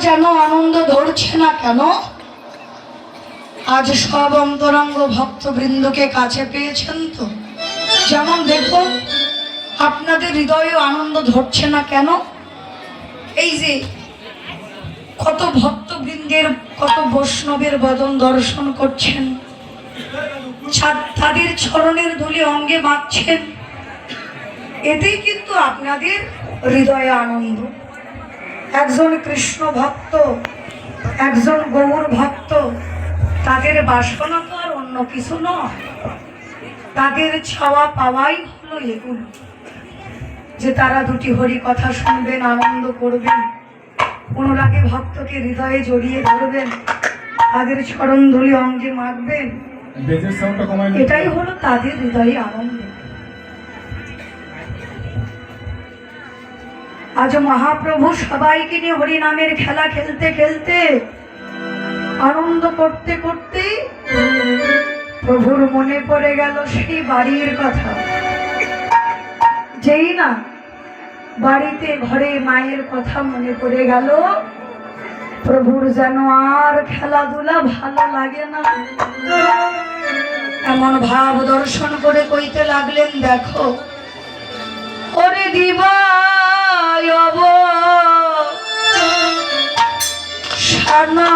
যেন আনন্দ ধরছে না কেন? আজ সব অন্তরঙ্গ ভক্তবৃন্দকে কাছে পেয়েছেন তো? যেমন দেখুন, আপনাদের হৃদয়ে আনন্দ ধরছে না কেন? এই যে কত ভক্তবৃন্দের, কত বৈষ্ণবের বদন দর্শন করছেন, তাদের চরণের ধুলি অঙ্গে মাখছেন, এতেই কিন্তু আপনাদের হৃদয়ে আনন্দ। একজন কৃষ্ণ ভক্ত, একজন গৌর ভক্ত, তাদের বাসনা তো আর অন্য কিছু নয়। তাদের ছাওয়া পাওয়াই হলো এগুলো, যে তারা দুটি হরি কথা শুনবেন, আনন্দ করবেন, অনুরাগে ভক্তকে হৃদয়ে জড়িয়ে ধরবেন, তাদের চরণ ধুলি অঙ্গে মাখবেন, এটাই হলো তাদের হৃদয়ে আনন্দ। আজ মহাপ্রভু সবাইকে নিয়ে হরি নামের খেলা খেলতে খেলতে, আনন্দ করতে করতে প্রভুর মনে পড়ে গেল সেই বাড়ির কথা। যেই না বাড়িতে ঘরে মায়ের কথা মনে পড়ে গেল, প্রভুর যেন আর খেলাধুলা ভালো লাগে না। এমন ভাব দর্শন করে কইতে লাগলেন, দেখো ওরে দিবায় শানা